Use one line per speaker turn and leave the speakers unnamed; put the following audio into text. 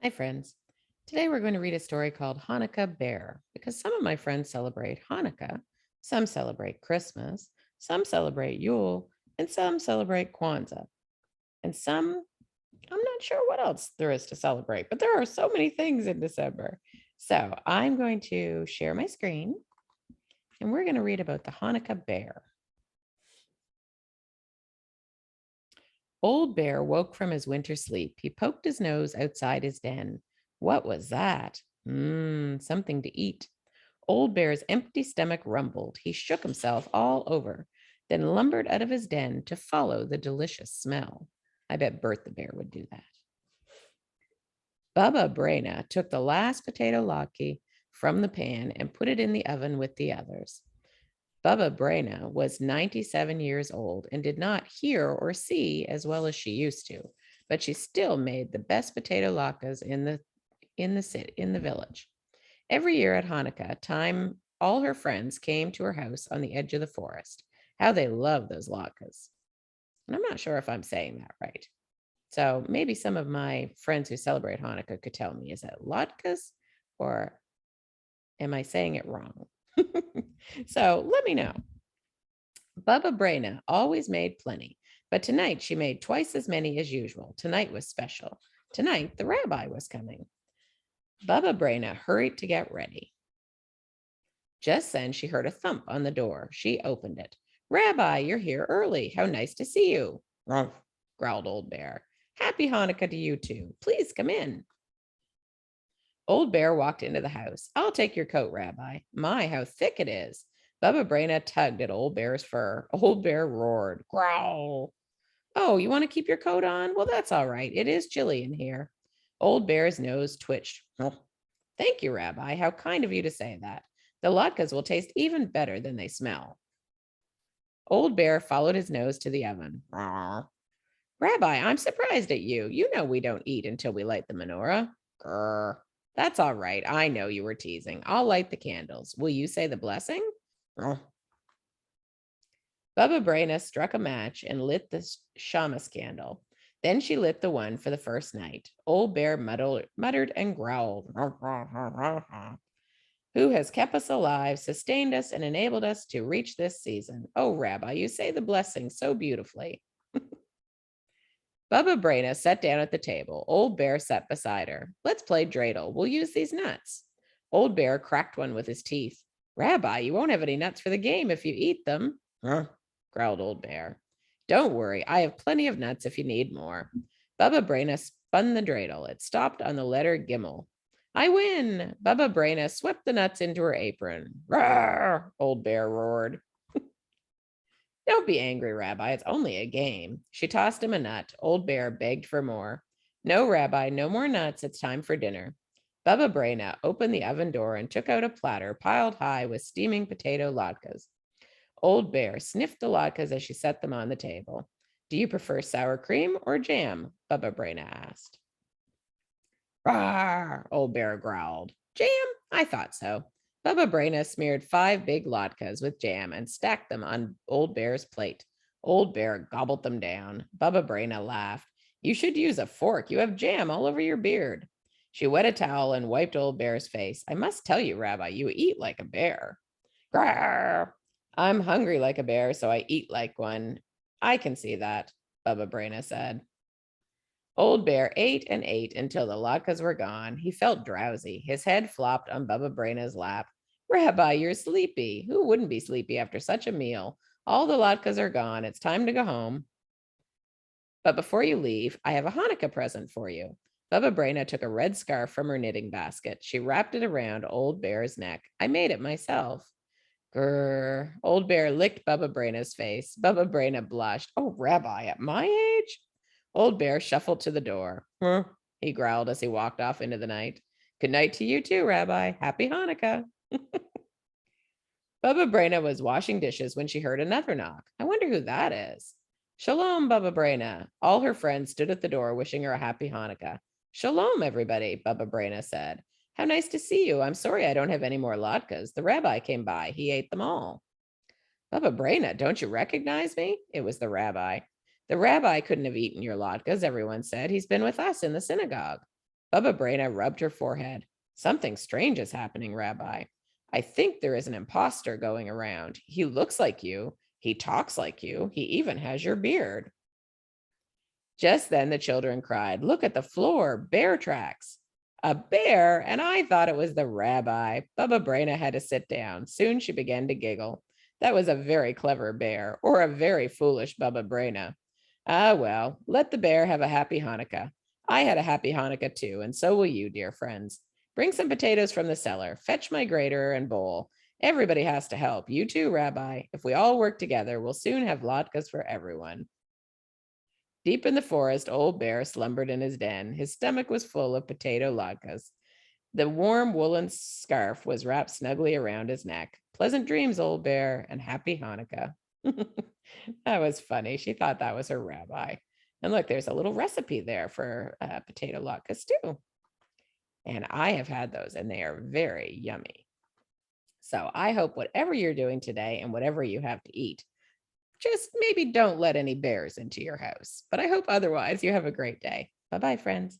Hi, friends. Today we're going to read a story called Hanukkah Bear because some of my friends celebrate Hanukkah, some celebrate Christmas, some celebrate Yule, and some celebrate Kwanzaa. And some, I'm not sure what else there is to celebrate, but there are so many things in December. So I'm going to share my screen and we're going to read about the Hanukkah Bear. Old Bear woke from his winter sleep. He poked his nose outside his den. What was that? Something to eat. Old Bear's empty stomach rumbled. He shook himself all over, then lumbered out of his den to follow the delicious smell. I bet Bert the Bear would do that. Bubba Brayna took the last potato latke from the pan and put it in the oven with the others. Bubba Brayna was 97 years old and did not hear or see as well as she used to, but she still made the best potato latkes in the village. Every year at Hanukkah time, all her friends came to her house on the edge of the forest. How they love those latkes. And I'm not sure if I'm saying that right. So maybe some of my friends who celebrate Hanukkah could tell me, is it latkes or am I saying it wrong? So let me know. Bubba Brayna always made plenty, but tonight she made twice as many as usual. Tonight was special. Tonight the rabbi was coming. Bubba Brayna hurried to get ready. Just then she heard a thump on the door. She opened it. Rabbi, you're here early. How nice to see you. Rumph, growled Old Bear. Happy Hanukkah to you too. Please come in. Old Bear walked into the house. I'll take your coat, Rabbi. My, how thick it is. Bubba Brayna tugged at Old Bear's fur. Old Bear roared. Growl. Oh, you want to keep your coat on? Well, that's all right. It is chilly in here. Old Bear's nose twitched. Oh, thank you, Rabbi. How kind of you to say that. The latkes will taste even better than they smell. Old Bear followed his nose to the oven. Rawr. Rabbi, I'm surprised at you. You know we don't eat until we light the menorah. Grr. That's all right. I know you were teasing. I'll light the candles. Will you say the blessing? Bubba Brayna struck a match and lit the shamus candle. Then she lit the one for the first night. Old Bear muttered and growled. Who has kept us alive, sustained us, and enabled us to reach this season? Oh, Rabbi, you say the blessing so beautifully. Bubba Brayna sat down at the table. Old Bear sat beside her. Let's play dreidel. We'll use these nuts. Old Bear cracked one with his teeth. Rabbi, you won't have any nuts for the game if you eat them. Growled Old Bear. Don't worry, I have plenty of nuts if you need more. Bubba Brayna spun the dreidel. It stopped on the letter Kimmel. I win. Bubba Brayna swept the nuts into her apron. Rawr, Old Bear roared. Don't be angry, Rabbi. It's only a game. She tossed him a nut. Old Bear begged for more. No, Rabbi, no more nuts. It's time for dinner. Bubba Brayna opened the oven door and took out a platter piled high with steaming potato latkes. Old Bear sniffed the latkes as she set them on the table. Do you prefer sour cream or jam? Bubba Brayna asked. Rawr, Old Bear growled. Jam? I thought so. Bubba Brayna smeared 5 big latkes with jam and stacked them on Old Bear's plate. Old Bear gobbled them down. Bubba Brayna laughed. You should use a fork. You have jam all over your beard. She wet a towel and wiped Old Bear's face. I must tell you, Rabbi, you eat like a bear. Grrr. I'm hungry like a bear, so I eat like one. I can see that, Bubba Brayna said. Old Bear ate and ate until the latkes were gone. He felt drowsy. His head flopped on Bubba Brayna's lap. Rabbi, you're sleepy. Who wouldn't be sleepy after such a meal? All the latkes are gone. It's time to go home. But before you leave, I have a Hanukkah present for you. Bubba Brayna took a red scarf from her knitting basket. She wrapped it around Old Bear's neck. I made it myself. Grrr. Old Bear licked Bubba Brayna's face. Bubba Brayna blushed. Oh, Rabbi, at my age? Old Bear shuffled to the door. He growled as he walked off into the night. Good night to you too, Rabbi. Happy Hanukkah. Bubba Brayna was washing dishes when she heard another knock. I wonder who that is. Shalom, Bubba Brayna. All her friends stood at the door wishing her a happy Hanukkah. Shalom, everybody, Bubba Brayna said. How nice to see you. I'm sorry I don't have any more latkes. The rabbi came by. He ate them all. Bubba Brayna, don't you recognize me? It was the rabbi. The rabbi couldn't have eaten your latkes, everyone said. He's been with us in the synagogue. Bubba Brayna rubbed her forehead. Something strange is happening, Rabbi. I think there is an imposter going around. He looks like you. He talks like you. He even has your beard. Just then the children cried, "Look at the floor, bear tracks." A bear, and I thought it was the rabbi. Bubba Brayna had to sit down. Soon she began to giggle. That was a very clever bear, or a very foolish Bubba Brayna. Ah, well, let the bear have a happy Hanukkah. I had a happy Hanukkah too, and so will you, dear friends. Bring some potatoes from the cellar. Fetch my grater and bowl. Everybody has to help. You too, Rabbi. If we all work together, we'll soon have latkes for everyone. Deep in the forest, Old Bear slumbered in his den. His stomach was full of potato latkes. The warm woolen scarf was wrapped snugly around his neck. Pleasant dreams, Old Bear, and happy Hanukkah. That was funny. She thought that was her rabbi. And look, there's a little recipe there for potato latkes too. And I have had those, and they are very yummy. So I hope whatever you're doing today and whatever you have to eat, just maybe don't let any bears into your house. But I hope otherwise you have a great day. Bye-bye, friends.